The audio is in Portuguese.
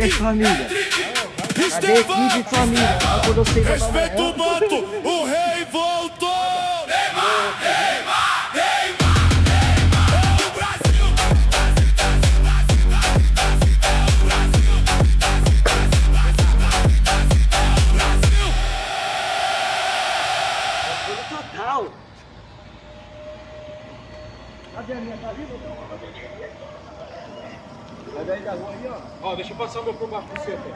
E aí, família? Cadê a equipe, família? Quando eu sei Respeita o manto, o rei voltou! Neymar, Neymar, Neymar, Neymar! É o Brasil! Total! Cadê a minha? Tá viva? Sai daí da rua aí, ó. Ó, deixa eu passar o meu pro baixo pra você, pô.